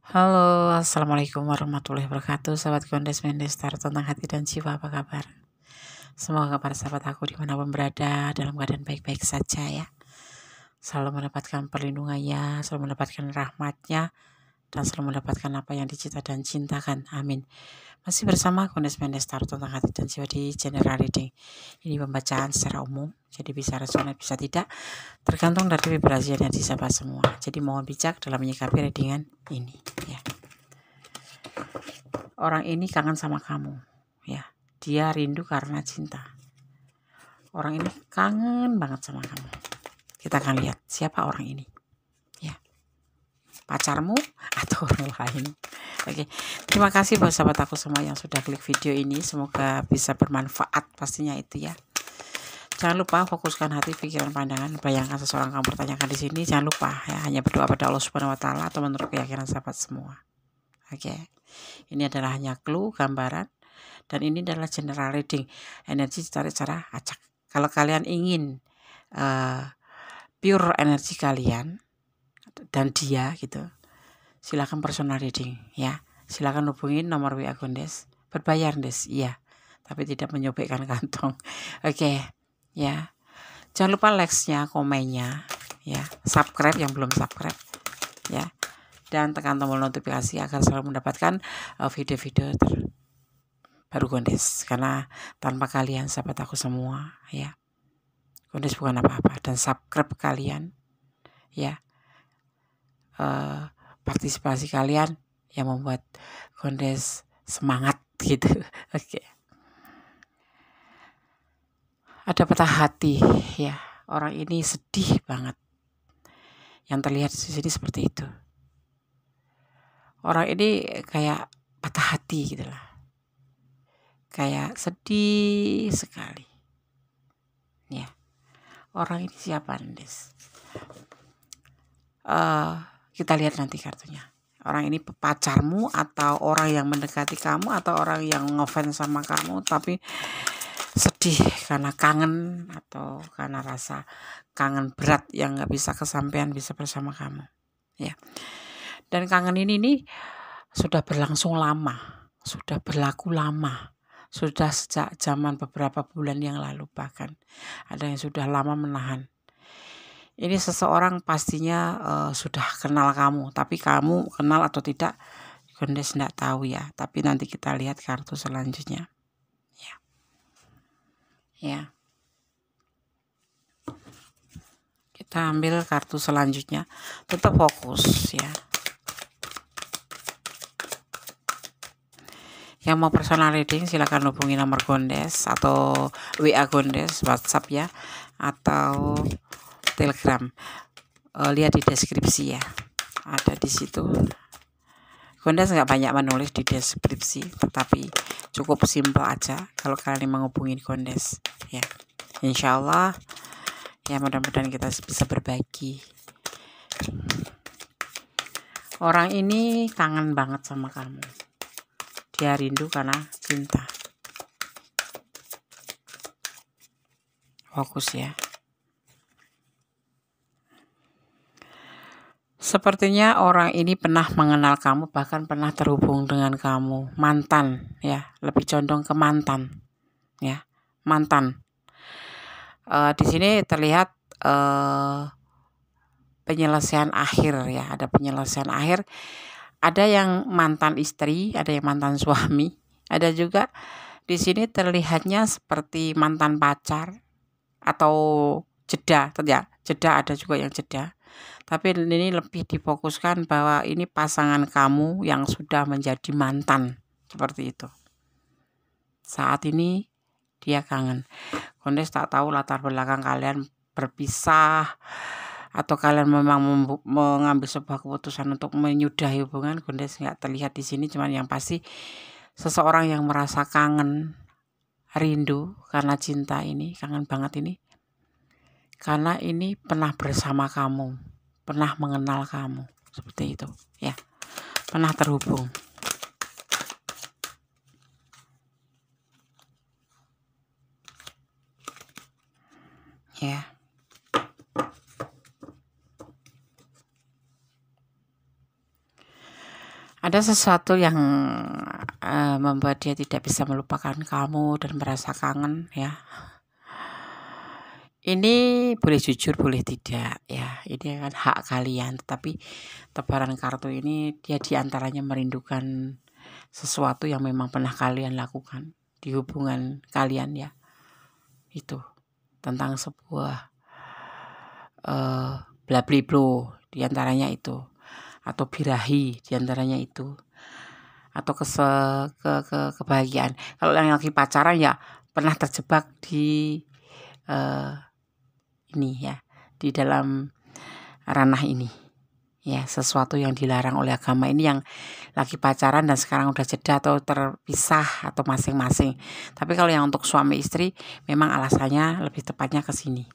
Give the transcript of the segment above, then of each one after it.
Halo, assalamualaikum warahmatullahi wabarakatuh. Sahabat Gondes Mendestar tentang hati dan jiwa, apa kabar? Semoga para sahabat aku dimanapun berada dalam keadaan baik-baik saja ya. Selalu mendapatkan perlindungannya, selalu mendapatkan rahmatnya, dan selalu mendapatkan apa yang dicita dan cintakan. Amin. Masih bersama Gondes Mendestar tentang hati dan jiwa di General Reading. Ini pembacaan secara umum, jadi bisa resonan bisa tidak, tergantung dari vibrasi yang disapa semua. Jadi mohon bijak dalam menyikapi readingan ini ya. Orang ini kangen sama kamu ya, dia rindu karena cinta. Orang ini kangen banget sama kamu. Kita akan lihat siapa orang ini ya, pacarmu atau orang lain. Oke, terima kasih buat sahabat aku semua yang sudah klik video ini, semoga bisa bermanfaat pastinya itu ya. Jangan lupa fokuskan hati, pikiran, pandangan, bayangkan seseorang kamu pertanyakan di sini. Jangan lupa ya, hanya berdoa pada Allah Subhanahu Wa Taala atau menurut keyakinan sahabat semua. Oke, ini adalah hanya clue, gambaran, dan ini adalah general reading. Energi ditarik secara acak. Kalau kalian ingin pure energi kalian dan dia gitu, silakan personal reading ya. Silakan hubungin nomor WA Gondes. Berbayar Des, iya, tapi tidak menyobekkan kantong. Oke, ya. Jangan lupa like-nya, komennya, ya, subscribe yang belum subscribe, ya, dan tekan tombol notifikasi agar selalu mendapatkan video-video terbaru Gondes. Karena tanpa kalian sahabat aku semua, ya, Gondes bukan apa-apa. Dan subscribe kalian, ya, partisipasi kalian yang membuat Gondes semangat gitu. Oke. Ada patah hati ya, orang ini sedih banget. Yang terlihat di sini seperti itu. Orang ini kayak patah hati gitu lah. Kayak sedih sekali. Ya. Orang ini siapa, Des? Kita lihat nanti kartunya. Orang ini pacarmu atau orang yang mendekati kamu atau orang yang ngefans sama kamu tapi sedih karena kangen atau karena rasa kangen berat yang nggak bisa kesampaian bisa bersama kamu ya. Dan kangen ini nih sudah berlangsung lama, sudah berlaku lama, sudah sejak zaman beberapa bulan yang lalu, bahkan ada yang sudah lama menahan. Ini seseorang pastinya sudah kenal kamu, tapi kamu kenal atau tidak Gondes tidak tahu ya. Tapi nanti kita lihat kartu selanjutnya. Ya. Kita ambil kartu selanjutnya. Tetap fokus ya. Yang mau personal reading silakan hubungi nomor Gondes atau WA Gondes, WhatsApp ya, atau Telegram. Lihat di deskripsi ya. Ada di situ. Gondes nggak banyak menulis di deskripsi, tetapi cukup simpel aja kalau kalian mau hubungin Gondes ya. Insya Allah ya, mudah-mudahan kita bisa berbagi. Orang ini kangen banget sama kamu. Dia rindu karena cinta. Fokus ya. Sepertinya orang ini pernah mengenal kamu, bahkan pernah terhubung dengan kamu. Mantan ya, lebih condong ke mantan ya, mantan. Di sini terlihat penyelesaian akhir ya, ada penyelesaian akhir. Ada yang mantan istri, ada yang mantan suami, ada juga di sini terlihatnya seperti mantan pacar atau jeda, ya, jeda, ada juga yang jeda. Tapi ini lebih difokuskan bahwa ini pasangan kamu yang sudah menjadi mantan, seperti itu. Saat ini dia kangen. Gondes tak tahu latar belakang kalian berpisah atau kalian memang mengambil sebuah keputusan untuk menyudahi hubungan. Gondes nggak terlihat di sini, cuman yang pasti seseorang yang merasa kangen, rindu karena cinta ini, kangen banget ini. Karena ini pernah bersama kamu, pernah mengenal kamu, seperti itu ya. Pernah terhubung. Ya. Ada sesuatu yang membuat dia tidak bisa melupakan kamu dan merasa kangen ya. Ini boleh jujur, boleh tidak ya. Ini kan hak kalian. Tetapi tebaran kartu ini dia diantaranya merindukan sesuatu yang memang pernah kalian lakukan di hubungan kalian ya. Itu tentang sebuah bla bli blo diantaranya itu, atau birahi diantaranya itu, atau kebahagiaan. Kalau yang lagi pacaran ya pernah terjebak di ini ya, di dalam ranah ini ya, sesuatu yang dilarang oleh agama ini, yang lagi pacaran dan sekarang udah jeda atau terpisah atau masing-masing. Tapi kalau yang untuk suami istri memang alasannya lebih tepatnya ke sini,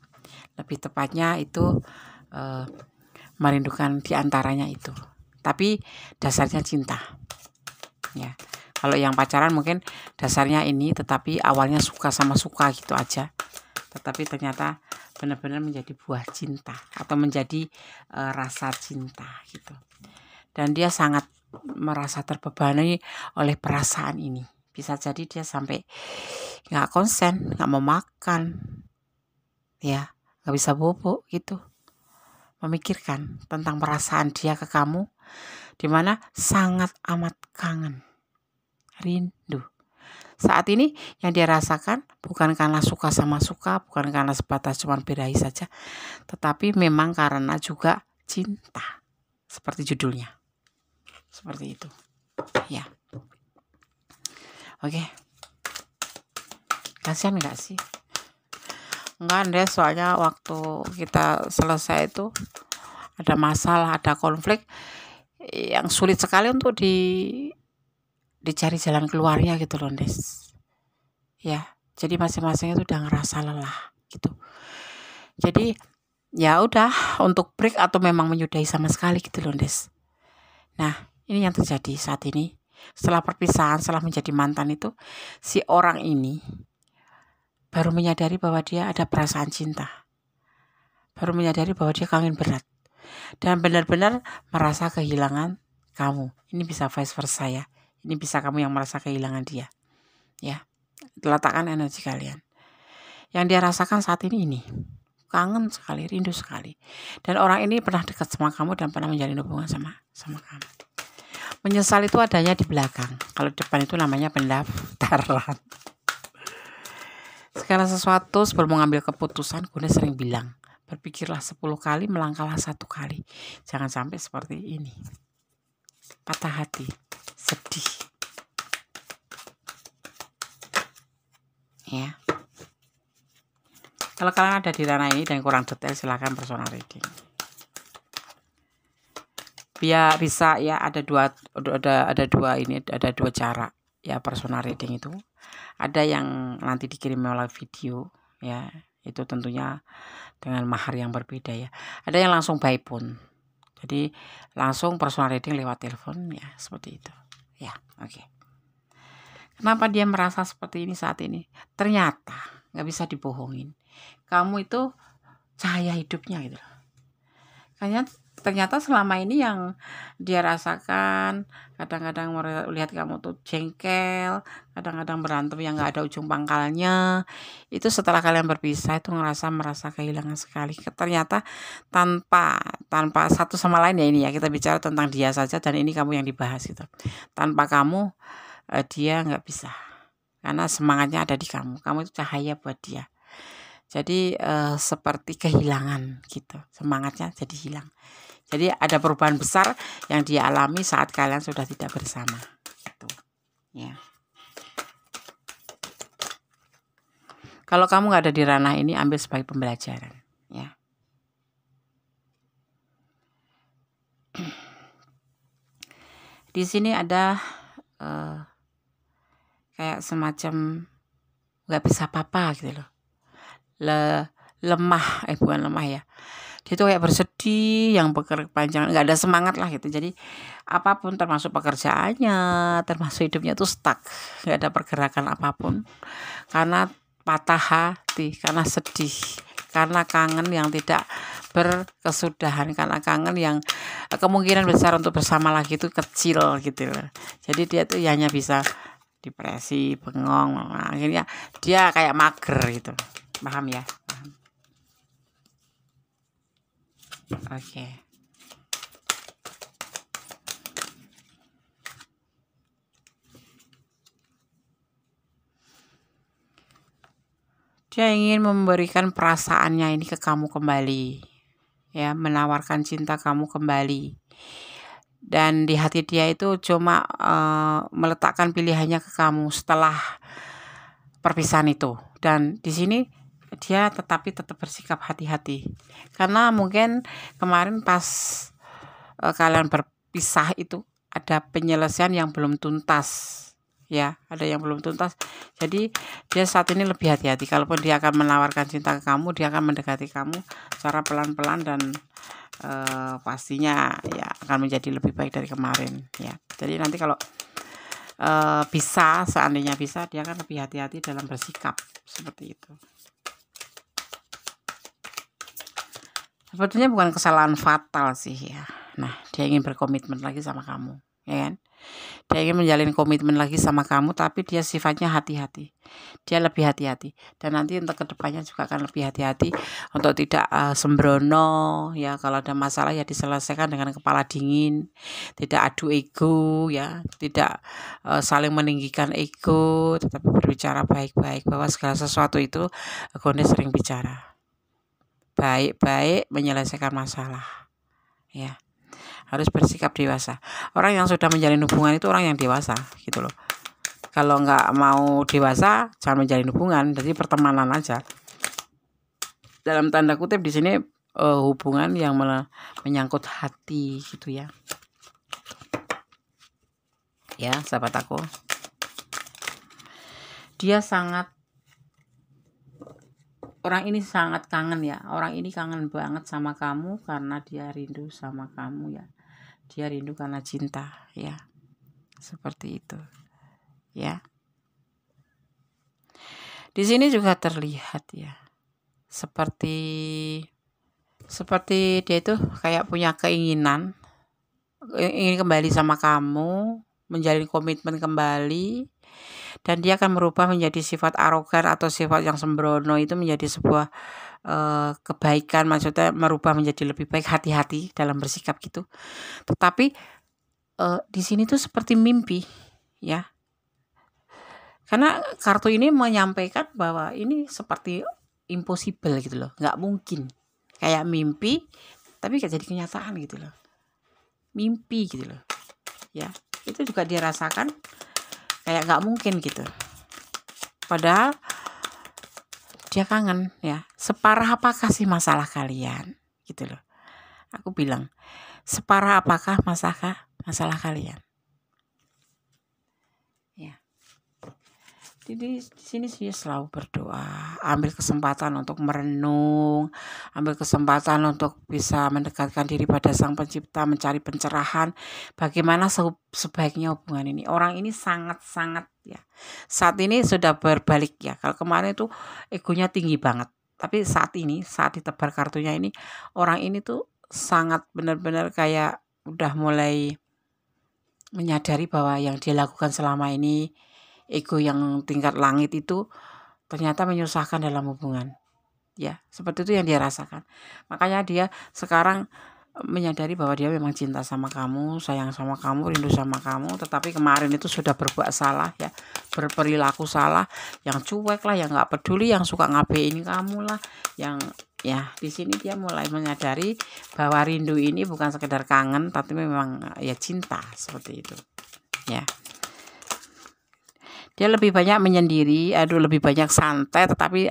lebih tepatnya itu merindukan diantaranya itu, tapi dasarnya cinta ya. Kalau yang pacaran mungkin dasarnya ini, tetapi awalnya suka sama suka gitu aja, tetapi ternyata benar-benar menjadi buah cinta atau menjadi rasa cinta gitu. Dan dia sangat merasa terbebani oleh perasaan ini. Bisa jadi dia sampai nggak konsen, nggak mau makan, ya nggak bisa bobo gitu, memikirkan tentang perasaan dia ke kamu, dimana sangat amat kangen, rindu. Saat ini yang dia rasakan bukan karena suka sama suka, bukan karena sebatas cuma birahi saja, tetapi memang karena juga cinta, seperti judulnya, seperti itu ya. Oke, kasihan nggak sih? Enggak deh, soalnya waktu kita selesai itu ada masalah, ada konflik yang sulit sekali untuk dicari jalan keluarnya gitu loh, Des. Ya, jadi masing-masing itu udah ngerasa lelah gitu. Jadi ya udah, untuk break atau memang menyudahi sama sekali gitu loh, Des. Nah, ini yang terjadi saat ini. Setelah perpisahan, setelah menjadi mantan itu, si orang ini baru menyadari bahwa dia ada perasaan cinta. Baru menyadari bahwa dia kangen berat. Dan benar-benar merasa kehilangan kamu. Ini bisa vice versa ya. Ini bisa kamu yang merasa kehilangan dia. Ya, letakkan energi kalian. Yang dia rasakan saat ini. Kangen sekali, rindu sekali. Dan orang ini pernah dekat sama kamu dan pernah menjalin hubungan sama kamu. Menyesal itu adanya di belakang. Kalau depan itu namanya pendaftaran. Segala sesuatu sebelum mengambil keputusan, Bunda sering bilang, berpikirlah 10 kali, melangkahlah 1 kali. Jangan sampai seperti ini. Patah hati, sedih. Ya. Kalau kalian ada di ranah ini dan kurang detail, silakan personal reading. Biar bisa ya, ada dua cara ya personal reading itu. Ada yang nanti dikirim melalui video ya, itu tentunya dengan mahar yang berbeda ya. Ada yang langsung by phone. Jadi langsung personal reading lewat telepon ya, seperti itu. Ya, oke. Kenapa dia merasa seperti ini saat ini? Ternyata nggak bisa dibohongin. Kamu itu cahaya hidupnya gitu. Ternyata selama ini yang dia rasakan, kadang-kadang melihat kamu tuh jengkel, kadang-kadang berantem yang nggak ada ujung pangkalnya, itu setelah kalian berpisah itu merasa kehilangan sekali. Ternyata tanpa satu sama lain ya, ini ya, kita bicara tentang dia saja dan ini kamu yang dibahas gitu. Tanpa kamu dia nggak bisa, karena semangatnya ada di kamu itu cahaya buat dia. Jadi seperti kehilangan gitu, semangatnya jadi hilang. Jadi ada perubahan besar yang dia alami saat kalian sudah tidak bersama. Gitu. Ya. Kalau kamu nggak ada di ranah ini, ambil sebagai pembelajaran. Ya. Di sini ada kayak semacam nggak bisa apa-apa gitu loh. Bukan lemah ya. Dia tuh kayak bersedih, yang berkepanjangan, nggak ada semangat lah gitu. Jadi apapun, termasuk pekerjaannya, termasuk hidupnya tuh stuck, nggak ada pergerakan apapun, karena patah hati, karena sedih, karena kangen yang tidak berkesudahan, karena kangen yang kemungkinan besar untuk bersama lagi itu kecil gitu loh. Jadi dia tuh hanya bisa depresi, bengong, akhirnya dia kayak mager gitu. Paham ya? Paham. Oke. Dia ingin memberikan perasaannya ini ke kamu kembali, ya, menawarkan cinta kamu kembali. Dan di hati dia itu cuma meletakkan pilihannya ke kamu setelah perpisahan itu. Dan di sini dia tetap bersikap hati-hati, karena mungkin kemarin pas kalian berpisah itu ada penyelesaian yang belum tuntas, ya, ada yang belum tuntas. Jadi dia saat ini lebih hati-hati. Kalaupun dia akan menawarkan cinta ke kamu, dia akan mendekati kamu secara pelan-pelan dan pastinya ya akan menjadi lebih baik dari kemarin, ya. Jadi nanti kalau seandainya bisa, dia akan lebih hati-hati dalam bersikap seperti itu. Sebetulnya bukan kesalahan fatal sih, ya. Nah, dia ingin berkomitmen lagi sama kamu, ya kan? Dia ingin menjalin komitmen lagi sama kamu, tapi dia sifatnya hati-hati. Dia lebih hati-hati. Dan nanti untuk kedepannya juga akan lebih hati-hati untuk tidak sembrono, ya. Kalau ada masalah ya diselesaikan dengan kepala dingin, tidak adu ego, ya, tidak saling meninggikan ego, tetapi berbicara baik-baik, bahwa segala sesuatu itu Gonde sering bicara baik-baik menyelesaikan masalah, ya. Harus bersikap dewasa. Orang yang sudah menjalin hubungan itu orang yang dewasa gitu loh. Kalau nggak mau dewasa, jangan menjalin hubungan, jadi pertemanan aja. Dalam tanda kutip di sini hubungan yang menyangkut hati gitu, ya. Ya, sahabat aku. Orang ini sangat kangen, ya. Orang ini kangen banget sama kamu karena dia rindu sama kamu, ya. Dia rindu karena cinta, ya. Seperti itu, ya. Di sini juga terlihat, ya. Seperti dia itu kayak punya keinginan ingin kembali sama kamu, menjalin komitmen kembali. Dan dia akan merubah menjadi sifat arogan atau sifat yang sembrono itu menjadi sebuah kebaikan, maksudnya merubah menjadi lebih baik, hati-hati dalam bersikap gitu. Tetapi di sini tuh seperti mimpi, ya, karena kartu ini menyampaikan bahwa ini seperti impossible gitu loh, nggak mungkin, kayak mimpi tapi gak jadi kenyataan gitu loh, mimpi gitu loh, ya. Itu juga dia rasakan kayak nggak mungkin gitu. Padahal dia kangen, ya. Separah apakah sih masalah kalian? Gitu loh. Aku bilang, separah apakah masalah kalian? Ya. Jadi di sini dia selalu berdoa, ambil kesempatan untuk merenung, ambil kesempatan untuk bisa mendekatkan diri pada Sang Pencipta, mencari pencerahan bagaimana sebaiknya hubungan ini. Orang ini sangat-sangat, ya, saat ini sudah berbalik, ya. Kalau kemarin itu egonya tinggi banget, tapi saat ditebar kartunya ini, orang ini tuh sangat benar-benar kayak udah mulai menyadari bahwa yang dia lakukan selama ini, ego yang tingkat langit itu ternyata menyusahkan dalam hubungan, ya. Seperti itu yang dia rasakan. Makanya dia sekarang menyadari bahwa dia memang cinta sama kamu, sayang sama kamu, rindu sama kamu, tetapi kemarin itu sudah berbuat salah, ya, berperilaku salah, yang cuek lah, yang nggak peduli, yang suka ngabein kamu lah, yang, ya. Di sini dia mulai menyadari bahwa rindu ini bukan sekedar kangen, tapi memang, ya, cinta, seperti itu, ya. Dia lebih banyak menyendiri, lebih banyak santai, tetapi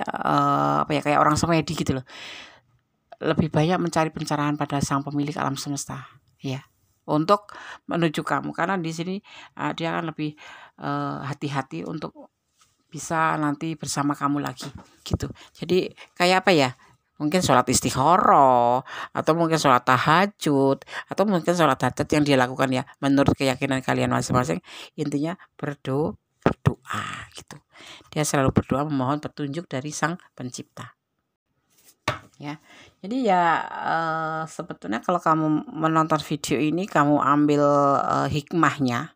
kayak orang semedi gitu loh. Lebih banyak mencari pencerahan pada Sang Pemilik alam semesta, ya, untuk menuju kamu, karena di sini dia akan lebih hati-hati untuk bisa nanti bersama kamu lagi gitu. Jadi kayak apa ya? Mungkin sholat istikharah, atau mungkin sholat tahajud, atau mungkin sholat hajat yang dia lakukan, ya, menurut keyakinan kalian masing-masing. Intinya berdoa gitu. Dia selalu berdoa memohon petunjuk dari Sang Pencipta. ya. Jadi ya sebetulnya kalau kamu menonton video ini kamu ambil hikmahnya,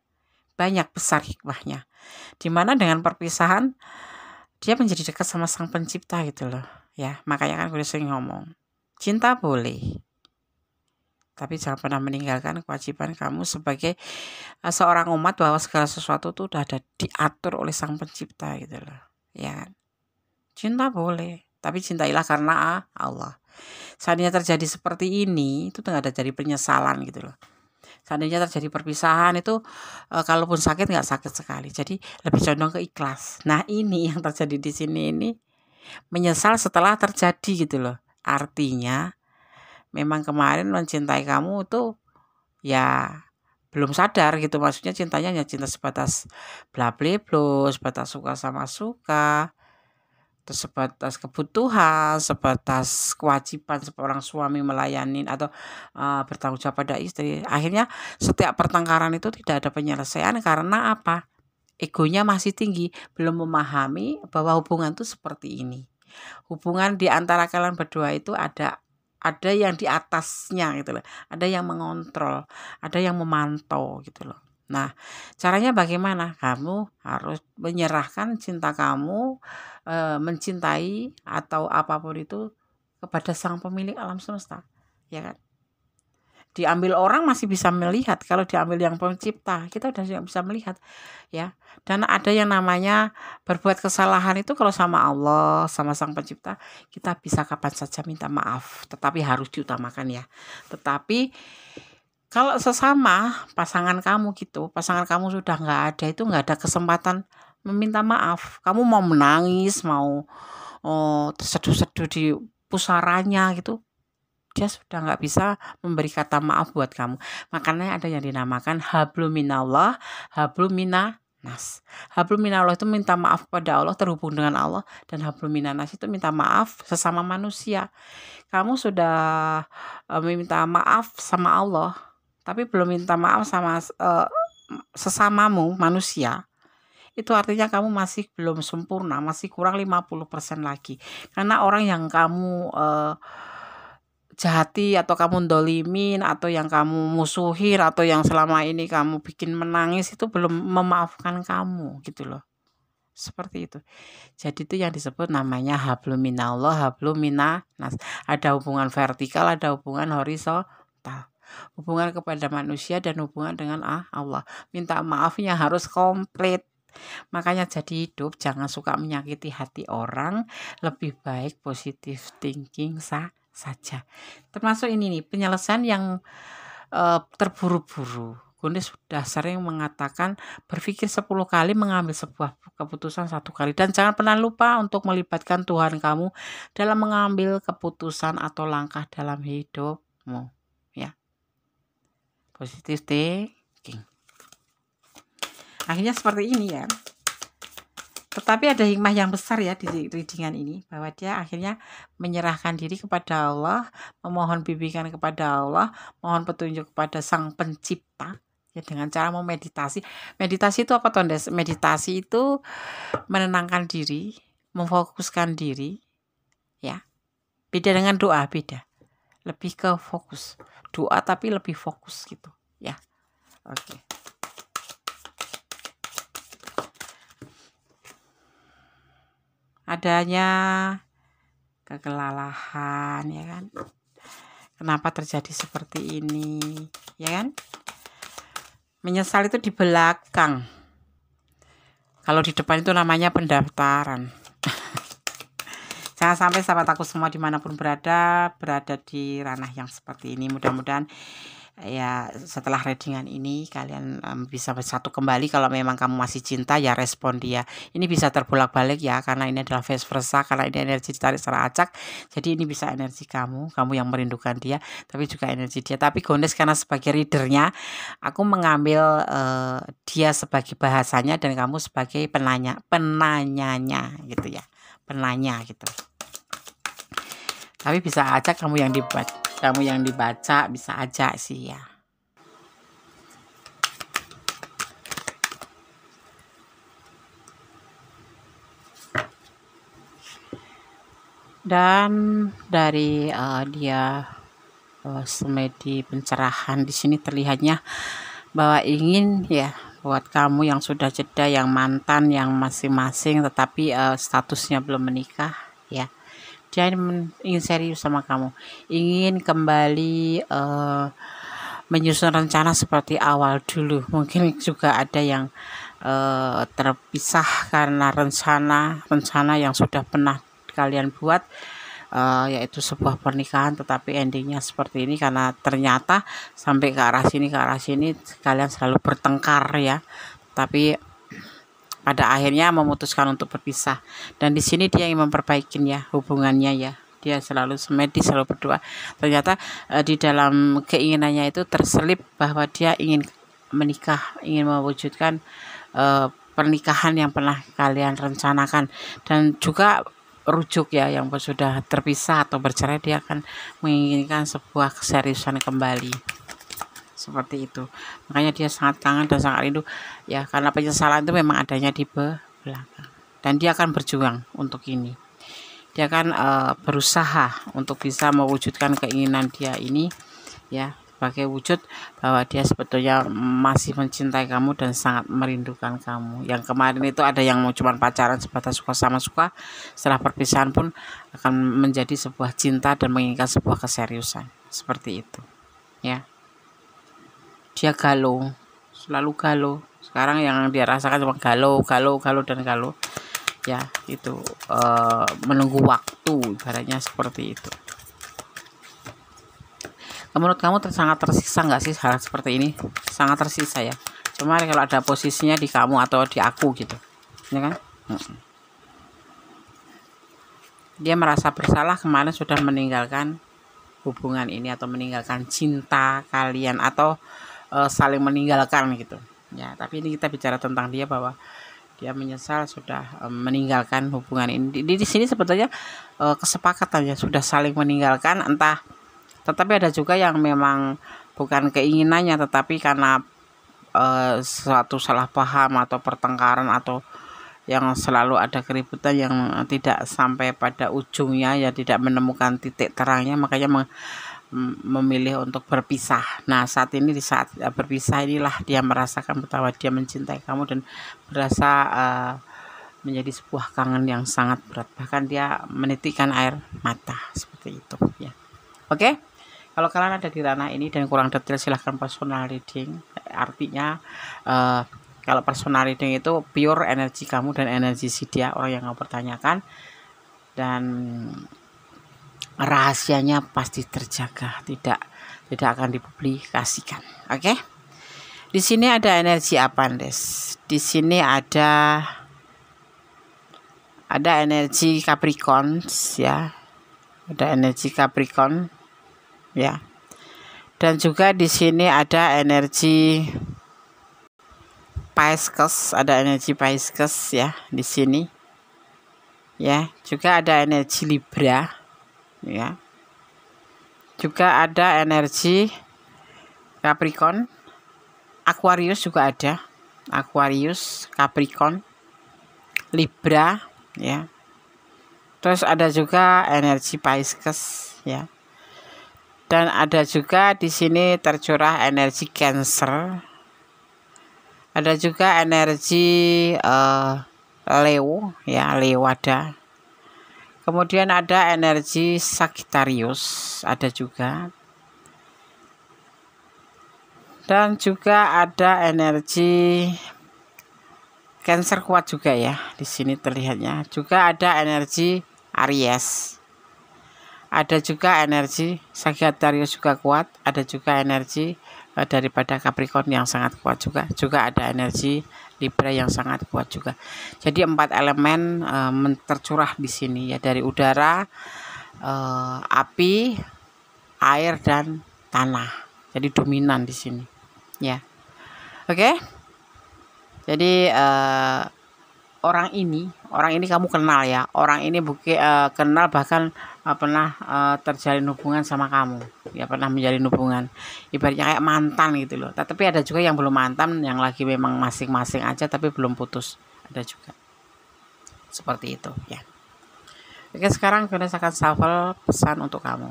banyak besar hikmahnya. Dimana dengan perpisahan dia menjadi dekat sama sang pencipta gitu loh. Ya, makanya kan gue sering ngomong, cinta boleh, tapi jangan pernah meninggalkan kewajiban kamu sebagai seorang umat bahwa segala sesuatu tuh udah ada diatur oleh sang pencipta gitu loh. Ya, cinta boleh, tapi cintailah karena Allah. Seandainya terjadi seperti ini, itu nggak ada jadi penyesalan gitu loh. Seandainya terjadi perpisahan itu, kalaupun sakit nggak sakit sekali. Jadi lebih condong ke ikhlas. Nah ini yang terjadi di sini ini menyesal setelah terjadi gitu loh. Artinya memang kemarin mencintai kamu tuh ya belum sadar gitu. Maksudnya cintanya hanya cinta sebatas bla bla bla, sebatas suka sama suka. Terus sebatas kebutuhan, sebatas kewajiban seorang suami melayani atau bertanggung jawab pada istri. Akhirnya setiap pertengkaran itu tidak ada penyelesaian karena apa? Egonya masih tinggi, belum memahami bahwa hubungan itu seperti ini. Hubungan di antara kalian berdua itu ada yang di atasnya gitu loh. Ada yang mengontrol, ada yang memantau gitu loh. Nah, caranya bagaimana? Kamu harus menyerahkan cinta kamu, mencintai atau apapun itu kepada sang pemilik alam semesta, ya kan? Diambil orang masih bisa melihat, kalau diambil yang pencipta, kita udah nggak bisa melihat, ya. Dan ada yang namanya berbuat kesalahan itu kalau sama Allah, sama sang pencipta, kita bisa kapan saja minta maaf, tetapi harus diutamakan ya. Tetapi kalau sesama pasangan kamu gitu, pasangan kamu sudah nggak ada, itu nggak ada kesempatan meminta maaf. Kamu mau menangis, mau terseduh-seduh di pusaranya gitu, dia sudah nggak bisa memberi kata maaf buat kamu. Makanya ada yang dinamakan hablum minallah, hablum minanas. Hablum minallah itu minta maaf kepada Allah, terhubung dengan Allah, dan hablum minanas itu minta maaf sesama manusia. Kamu sudah meminta maaf sama Allah, tapi belum minta maaf sama sesamamu manusia. Itu artinya kamu masih belum sempurna, masih kurang 50% lagi. Karena orang yang kamu jahati atau kamu dolimin atau yang kamu musuhin atau yang selama ini kamu bikin menangis itu belum memaafkan kamu gitu loh. Seperti itu. Jadi itu yang disebut namanya hablum minallah, hablum minanas. Ada hubungan vertikal, ada hubungan horizontal. Hubungan kepada manusia dan hubungan dengan Allah. Minta maafnya harus komplit. Makanya jadi hidup jangan suka menyakiti hati orang, lebih baik positive thinking saja. Termasuk ini nih, penyelesaian yang terburu-buru. Gunde sudah sering mengatakan berpikir 10 kali mengambil sebuah keputusan 1 kali. Dan jangan pernah lupa untuk melibatkan Tuhan kamu dalam mengambil keputusan atau langkah dalam hidupmu. Ya, positive thinking. Akhirnya seperti ini ya. Tetapi ada hikmah yang besar ya di readingan ini, bahwa dia akhirnya menyerahkan diri kepada Allah, memohon bimbingan kepada Allah, mohon petunjuk kepada Sang Pencipta ya dengan cara memeditasi. Meditasi itu apa, Tondes? Meditasi itu menenangkan diri, memfokuskan diri ya. Beda dengan doa, beda. Lebih ke fokus. Doa tapi lebih fokus gitu ya. Oke. Adanya kekelelahan ya kan, kenapa terjadi seperti ini ya kan. Menyesal itu di belakang, kalau di depan itu namanya pendaftaran. Jangan sampai sahabat aku semua dimanapun berada di ranah yang seperti ini. Mudah-mudahan ya setelah readingan ini kalian bisa bersatu kembali. Kalau memang kamu masih cinta ya respon dia. Ini bisa terbolak-balik ya, karena ini adalah vice versa, karena ini energi ditarik secara acak. Jadi ini bisa energi kamu yang merindukan dia, tapi juga energi dia. Tapi Gondes karena sebagai readernya, aku mengambil dia sebagai bahasanya dan kamu sebagai penanyanya gitu ya, penanya gitu. Tapi bisa aja kamu yang dibaca bisa aja sih ya. Dan dari dia semedi pencerahan di sini terlihatnya bahwa ingin ya buat kamu yang sudah jeda, yang mantan, yang masing-masing tetapi statusnya belum menikah ya. Dia ingin serius sama kamu, ingin kembali menyusun rencana seperti awal dulu. Mungkin juga ada yang terpisah karena rencana yang sudah pernah kalian buat, yaitu sebuah pernikahan, tetapi endingnya seperti ini karena ternyata sampai ke arah sini kalian selalu bertengkar ya, tapi pada akhirnya memutuskan untuk berpisah. Dan di sini dia ingin memperbaikin ya hubungannya ya, dia selalu semedi, selalu berdoa. Ternyata di dalam keinginannya itu terselip bahwa dia ingin menikah, ingin mewujudkan pernikahan yang pernah kalian rencanakan. Dan juga rujuk ya, yang sudah terpisah atau bercerai, dia akan menginginkan sebuah keseriusan kembali seperti itu. Makanya dia sangat kangen dan sangat rindu ya, karena penyesalan itu memang adanya di belakang, dan dia akan berjuang untuk ini. Dia akan berusaha untuk bisa mewujudkan keinginan dia ini ya, sebagai wujud bahwa dia sebetulnya masih mencintai kamu dan sangat merindukan kamu. Yang kemarin itu ada yang mau cuma pacaran sebatas suka sama suka, setelah perpisahan pun akan menjadi sebuah cinta dan menginginkan sebuah keseriusan seperti itu ya. Dia galau, selalu galau. Sekarang yang dia rasakan cuma galau dan galau ya, itu menunggu waktu, ibaratnya seperti itu. Menurut kamu sangat tersiksa nggak sih hal seperti ini? Sangat tersiksa ya. Cuma kalau ada posisinya di kamu atau di aku gitu, ya kan? Dia merasa bersalah kemarin sudah meninggalkan hubungan ini atau meninggalkan cinta kalian, atau saling meninggalkan gitu ya. Tapi ini kita bicara tentang dia, bahwa dia menyesal sudah meninggalkan hubungan ini. Di sini sebetulnya kesepakatannya sudah saling meninggalkan, entah, tetapi ada juga yang memang bukan keinginannya, tetapi karena suatu salah paham atau pertengkaran, atau yang selalu ada keributan yang tidak sampai pada ujungnya ya, tidak menemukan titik terangnya, makanya memilih untuk berpisah. Nah, saat ini, di saat berpisah inilah dia merasakan betapa dia mencintai kamu dan berasa menjadi sebuah kangen yang sangat berat. Bahkan dia menitikkan air mata seperti itu ya. Oke. Kalau kalian ada di ranah ini dan kurang detail, silahkan personal reading. Artinya kalau personal reading itu pure energi kamu dan energi si dia, orang yang kamu pertanyakan, dan rahasianya pasti terjaga, tidak akan dipublikasikan. Oke. Di sini ada energi apa, Des? Di sini ada energi Capricorn ya. Ada energi Capricorn ya. Dan juga di sini ada energi Pisces, ada energi Pisces ya di sini. Ya, juga ada energi Libra. Ya, juga ada energi Capricorn, Aquarius juga ada, Aquarius, Capricorn, Libra ya. Terus ada juga energi Pisces ya, dan ada juga di sini tercurah energi Cancer, ada juga energi Leo ya, Leo ada. Kemudian ada energi Sagittarius, ada juga. Dan juga ada energi Cancer kuat juga ya. Di sini terlihatnya. Juga ada energi Aries. Ada juga energi Sagittarius juga kuat, ada juga energi daripada Capricorn yang sangat kuat juga. Juga ada energi Libra yang sangat kuat juga. Jadi 4 elemen tercurah di sini ya, dari udara, api, air, dan tanah. Jadi dominan di sini ya. Oke. Jadi orang ini kamu kenal ya. Orang ini kenal, bahkan pernah terjalin hubungan sama kamu ya, pernah menjalin hubungan ibaratnya kayak mantan gitu loh. Tapi ada juga yang belum mantan, yang lagi memang masing-masing aja tapi belum putus, ada juga seperti itu ya. Oke, sekarang Gondes akan shuffle pesan untuk kamu.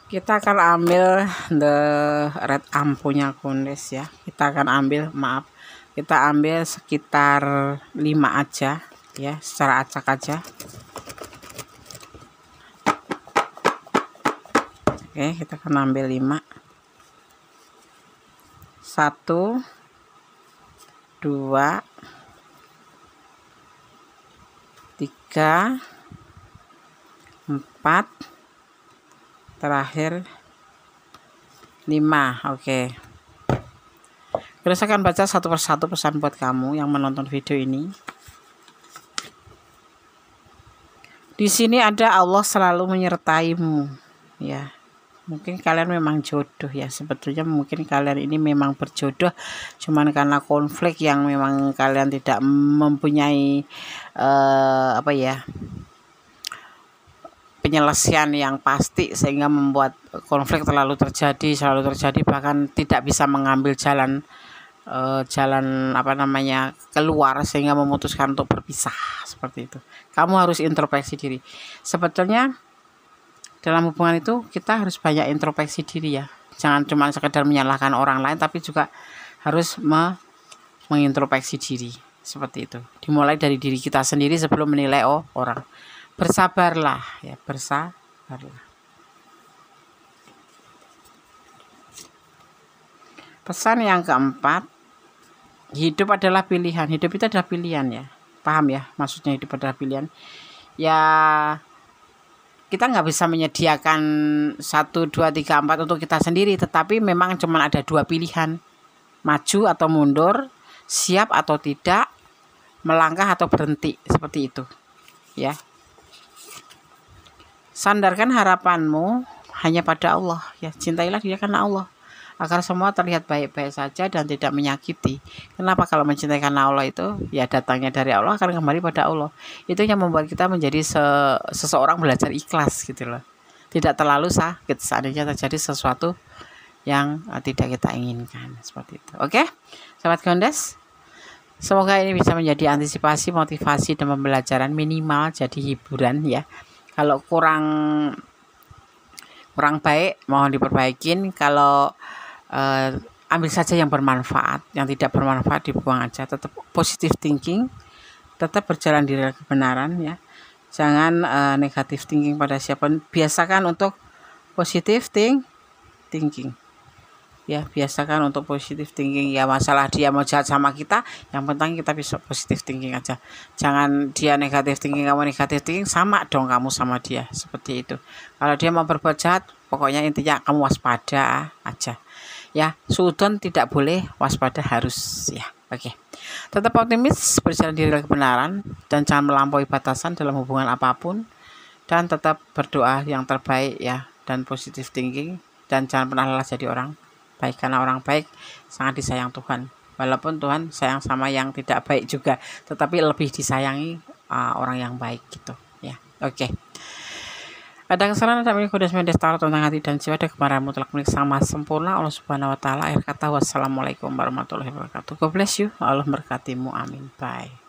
Kita akan ambil the red ampunya Gondes ya. Kita akan ambil, kita ambil sekitar 5 aja ya, secara acak aja. Oke, kita akan ambil 5. 1, 2, 3, 4, terakhir 5. Oke. Terus akan baca satu persatu pesan buat kamu yang menonton video ini. Di sini ada Allah selalu menyertaimu ya. Mungkin kalian memang jodoh ya, sebetulnya mungkin kalian ini memang berjodoh, cuman karena konflik yang memang kalian tidak mempunyai penyelesaian yang pasti, sehingga membuat konflik selalu terjadi, bahkan tidak bisa mengambil jalan keluar, sehingga memutuskan untuk berpisah seperti itu. Kamu harus introspeksi diri. Sebetulnya dalam hubungan itu kita harus banyak introspeksi diri ya. Jangan cuma sekedar menyalahkan orang lain, tapi juga harus mengintrospeksi diri seperti itu. Dimulai dari diri kita sendiri sebelum menilai orang. Bersabarlah ya, bersabarlah. Pesan yang keempat, hidup adalah pilihan. Hidup itu adalah pilihan ya. Paham ya maksudnya hidup adalah pilihan? Ya, kita nggak bisa menyediakan 1, 2, 3, 4 untuk kita sendiri, tetapi memang cuma ada 2 pilihan, maju atau mundur, siap atau tidak, melangkah atau berhenti, seperti itu ya. Sandarkan harapanmu hanya pada Allah ya, cintailah dia karena Allah, agar semua terlihat baik-baik saja dan tidak menyakiti. Kenapa? Kalau mencintai karena Allah itu ya datangnya dari Allah, akan kembali pada Allah. Itu yang membuat kita menjadi seseorang belajar ikhlas gitu loh. Tidak terlalu sakit seandainya terjadi sesuatu yang tidak kita inginkan, seperti itu. Oke, sahabat Gondes, semoga ini bisa menjadi antisipasi, motivasi, dan pembelajaran, minimal jadi hiburan ya. Kalau kurang baik mohon diperbaikin. Kalau ambil saja yang bermanfaat, yang tidak bermanfaat dibuang aja. Tetap positive thinking, tetap berjalan di rel kebenaran ya. Jangan negatif thinking pada siapa. Biasakan untuk positive thinking ya, biasakan untuk positive thinking ya. Masalah dia mau jahat sama kita, yang penting kita bisa positive thinking aja. Jangan dia negatif thinking, kamu negatif thinking, sama dong kamu sama dia, seperti itu. Kalau dia mau berbuat jahat, pokoknya intinya kamu waspada aja ya. Suudon tidak boleh, waspada harus ya. Oke, tetap optimis, berjalan di rel kebenaran, dan jangan melampaui batasan dalam hubungan apapun, dan tetap berdoa yang terbaik ya, dan positive thinking, dan jangan pernah lelah jadi orang baik, karena orang baik sangat disayang Tuhan. Walaupun Tuhan sayang sama yang tidak baik juga, tetapi lebih disayangi orang yang baik gitu ya. Oke. Ada kesalahan, ada milik Gondes Mendestaro tentang hati dan jiwa, ada kemarahan mutlak milik Sang Maha Sempurna Allah Subhanahu wa taala. Akhir kata, wassalamualaikum warahmatullahi wabarakatuh. God bless you. Allah memberkatimu. Amin. Bye.